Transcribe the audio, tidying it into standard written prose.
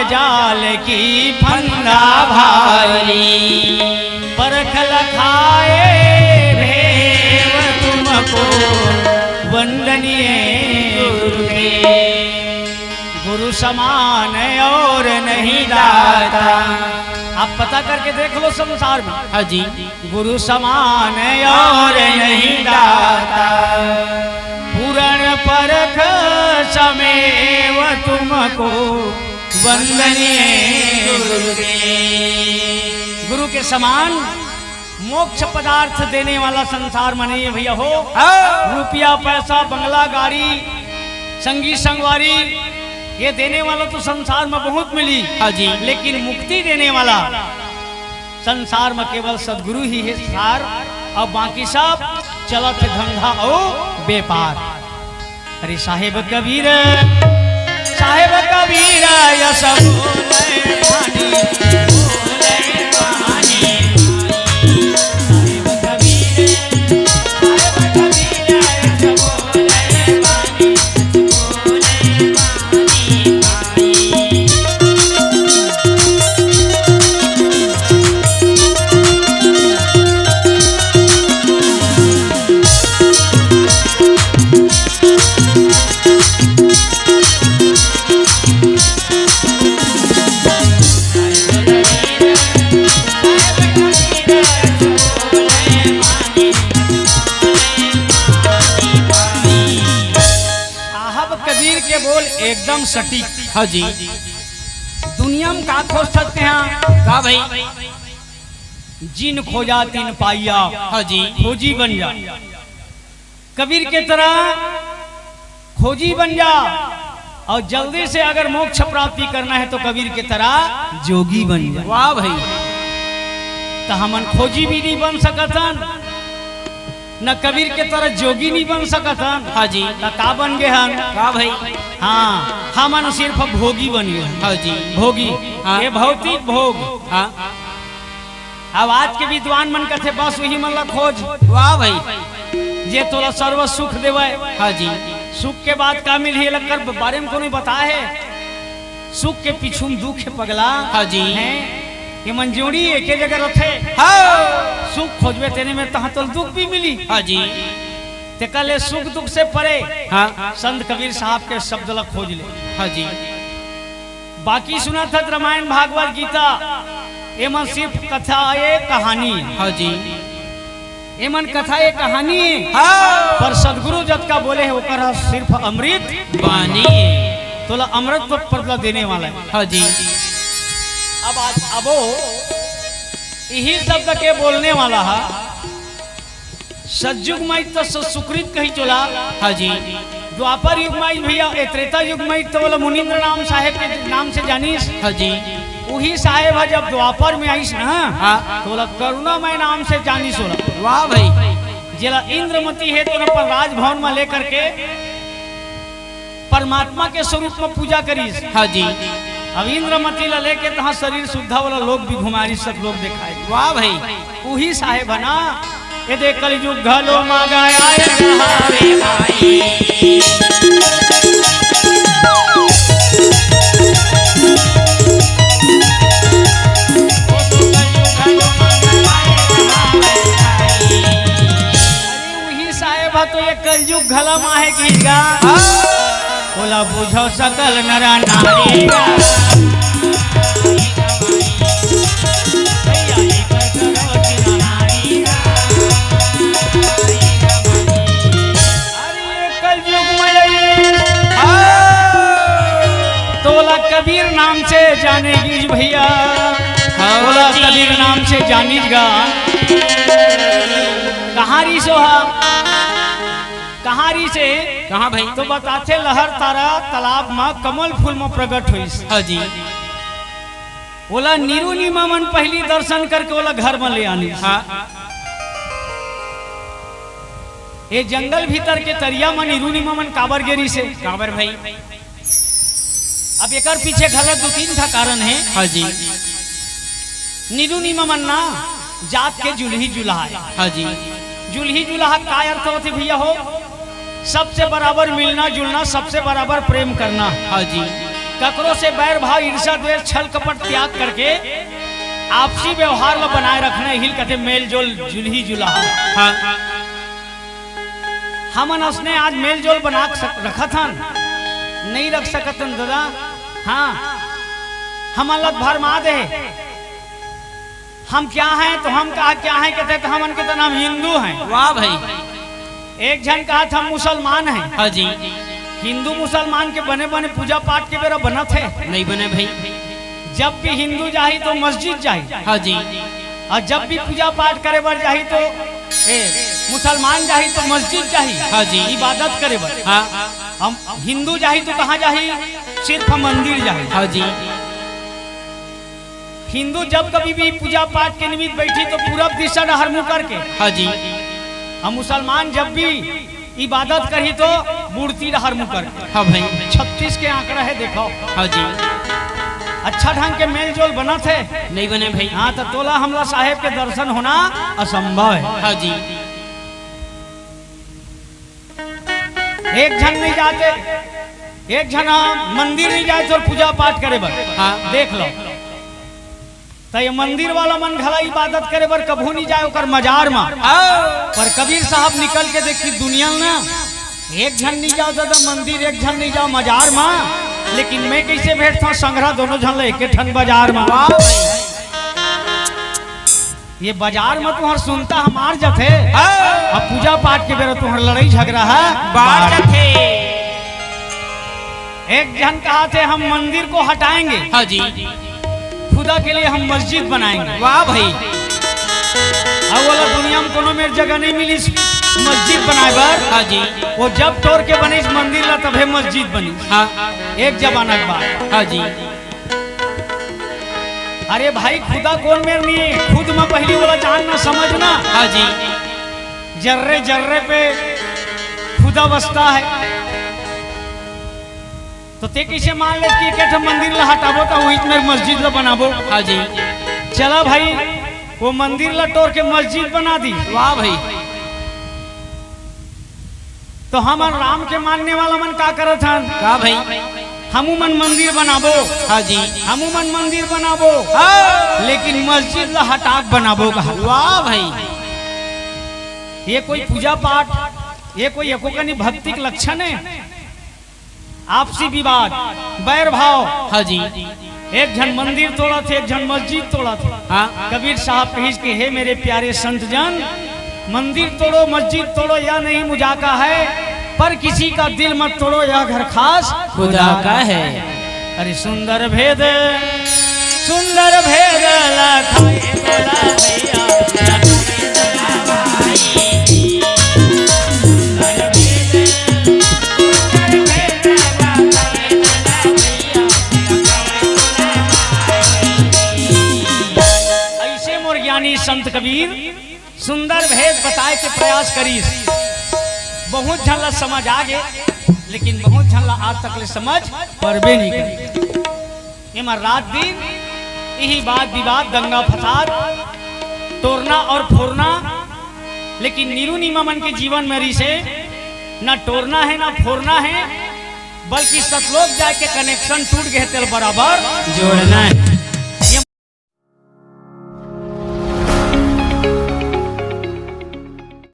जाल की फंदा भारी, परख लखाए भेव तुमको वंदनीय गुरुदेव। गुरु समान और नहीं दाता, आप पता करके देख लो संसार में। हाँ जी। गुरु समान और नहीं दाता, पूर्ण परख समेव तुमको वंदनीय गुरुदेव। गुरु के समान मोक्ष पदार्थ देने वाला संसार में नहीं है भैया हो। रुपया पैसा बंगला गाड़ी संगी संगवारी ये देने वाला तो संसार में बहुत मिली। हाँ जी। लेकिन मुक्ति देने वाला संसार में केवल सदगुरु ही है सार, और बाकी सब चलत धंधा और व्यापार। अरे साहेब कबीर या सब बोले वाणी, बोले वाणी। साहेब कबीर या सब बोले वाणी, बोले वाणी। एकदम सटीक। हाँ जी। दुनिया में का खोज सकते हैं का भाई? जिन खोजा तीन पाइया। हाँ जी। खोजी बन जा, कबीर के तरह खोजी बन जा, और जल्दी से अगर मोक्ष प्राप्ति करना है तो कबीर के तरह जोगी बन जा। वाह भाई। तो हमन खोजी भी नहीं बन सकतन, न कबीर के तरह जोगी नहीं बन सकतन। हाँ जी। तो का बन गए हम? का भाई? हाँ, हमन सिर्फ भोगी बन गए। हाँ जी। भोगी। हाँ। ये भौतिक भोग। हाँ। अब आज के विद्वान मन कथे बस वही मन ला खोज। वाह भाई। जे तोला सर्व सुख देवे। हाँ जी। सुख के बाद का मिली लगकर बारे में को नहीं बता है। सुख के पीछू में दुख है पगला। हाँ जी। है ये मंजूरी एक जगह रखे। हाँ। सुख खोजवे तेने में तहाँ तो दुख भी मिली। हाँ जी। ते कल सुख दुख से परे। हाँ। संत कबीर साहब के शब्द ला खोज ले। हाँ जी। बाकी सुना था रामायण भागवत गीता, एमन सिर्फ कथा ये कहानी। हाँ जी। एमन कथा ये कहानी। हाँ। पर सदगुरु जत का बोले है ओकर सिर्फ अमृत वाणी, तोला अमृत तो बदला देने वाला है। हाँ जी। अब आज अबो यही शब्द के बोलने वाला है। सतयुग में तो सुकृत कही चला। हाँ जी। द्वापर युग में भैया, त्रेता युग में तो बोला मुनीन्द्र नाम साहेब के नाम से जानीस। हाँ जी। वही साहेब है जब द्वापर में आईस ना। हाँ। तो बोला करुणामय नाम से जानीस होला। वाह भाई। जिला इंद्रमती है तो पर राजभवन में लेकर के परमात्मा के स्वरूप में पूजा करीस। हाँ जी। अब इंद्रमती ला लेके तहाँ शरीर शुद्धा वाला लोग भी घुमारी सब लोग दिखाए। वाह भाई। वही साहेब है ना। ये देख कलयुग घलो मागाया रहावे भाई। वही साहेब है तो ये कलयुग घला माहे गिरगा। बोला बुझो सकल नरा नारी। कबीर नाम से जानेगी भैया। बोला कबीर नाम से जानीगा। कहारी सोहा कहारी से कहाँ भाई? तो बताते लहर तारा तालाब में कमल फूल में प्रकट हुई। हाँ जी। बोला नीरू नीमा मन पहली दर्शन करके बोला घर में ले आनी। हाँ। ये जंगल भीतर के तरिया में नीरू नीमा मन काबर गेरी से। काबर भाई? अब एक पीछे गलत दो तीन था कारण है। हाँ जी। नीरू नीमा मन ना जात के जुल्ही जुल्हा। हाँ जी। जुल्ही जुल्हा का अर्थ होती भैया हो? सबसे बराबर मिलना जुलना, सबसे बराबर प्रेम करना। हाँ जी। ककरो से बैर भाव ईर्ष्या द्वेष छल कपट त्याग करके आपसी व्यवहार में बनाए रखने हिल कहते मेल जोल जुलही जुलाहा। हाँ हमन उसने आज मेल जोल बना रखा था, नहीं रख सकत दादा। हाँ हम अलग भरमा दे, हम क्या हैं तो हम कहा क्या हैं, कहते तो हमन के तो नाम हिंदू हैं। वाह भाई। एक जन कहा था हम मुसलमान हैं। हाँ जी। हिंदू मुसलमान के बने बने पूजा पाठ के बेरा बना थे नहीं बने भाई। जब भी हिंदू जाही तो मस्जिद जाही। हाँ जी। और जब भी पूजा पाठ करे बर जाही तो मुसलमान जाही तो मस्जिद जाही। हाँ जी। इबादत करे बर। हाँ हम हिंदू जाही तो कहाँ जाही, सिर्फ मंदिर जाही। हाँ जी। हिंदू जब कभी भी पूजा पाठ के निमित्त बैठी तो पूरब दिशा डहर मुँह करके। हाँ जी। हम मुसलमान जब भी इबादत करी तो मूर्ति डहर मुँह करके। हाँ भाई। 36 के आंकड़ा है देखो। हाँ जी। अच्छा ढंग के मेल जोल बना थे नहीं बने भाई। हाँ तो तोला हमला साहेब के दर्शन होना असंभव है। हाँ जी। एक जन नहीं जाते, एक जन मंदिर नहीं जाए तो पूजा पाठ करे बर। हाँ देख लो तो ये मंदिर वाला मन भला इबादत करे बर कभू नहीं जाए ओकर मजार में। पर कबीर साहब निकल के देखी दुनिया ना, एक जन नहीं जाओ दादा मंदिर, एक जन नहीं जाओ मजार में, लेकिन मैं कैसे बैठता हूँ संग्रह दोनों जन एक ठन बाजार में। ये बाजार में तुम्हार सुनता हमार जथे, अब पूजा पाठ के बेरा तुम्हार लड़ाई झगड़ा है बाहर जथे। एक जन कहा थे हम मंदिर को हटाएंगे। हाँ जी। खुदा के लिए हम मस्जिद बनाएंगे। वाह भाई। अब बोला दुनिया में कोनो मेरे जगह नहीं मिली मस्जिद बनाए बर। हाँ जी। वो जब तोड़ के बनी मंदिर ला तब मस्जिद बनी। हाँ एक जमाना के बाद। हाँ जी। अरे भाई खुदा कौन मेरे नहीं, खुद में पहली वाला जानना समझना। हाँ जी। जर्रे जर्रे पे खुदा बसता है तो ते कैसे मान ले कि एक मंदिर ला हटाबो तो वही में मस्जिद ला बनाबो। हाँ जी। चला भाई वो मंदिर ला तोड़ के मस्जिद बना दी। वाह भाई। तो हम राम के मानने वाला मन का करत हन, का भाई। हमू मन मंदिर बनाबो। हाँ जी। हमू मन मंदिर बनाबो। लेकिन मस्जिद ला हटाक बनाबो कहा। वाह भाई। ये कोई पूजा पाठ, ये कोई एको कनी भक्ति के लक्षण है? आपसी विवाद, बैर भाव। हाँ जी। एक जन मंदिर तोड़ा थे, एक जन मस्जिद तोड़ा थे। हाँ। कबीर साहब कहिस के हे मेरे प्यारे संत जन, मंदिर तोड़ो मस्जिद तोड़ो या नहीं मुझाका है, पर किसी का दिल मत तोड़ो, यह घर खास खुदा का है। अरे सुंदर भेद लखाए बोला भैया। ऐसे मोर ज्ञानी संत कबीर सुंदर भेद बताए के प्रयास करी। बहुत झल्ला समझ आ गए, लेकिन बहुत झल्ला आज तक ले समझ परबे नहीं करी। इमर रात दिन यही बात विवाद दंगा फसाद तोड़ना और फोड़ना, लेकिन नीरू नीमा मन के जीवन में रिसे न तोड़ना है न फोड़ना है, बल्कि सतलोक जाके कनेक्शन टूट गए तेल बराबर जोड़ना है।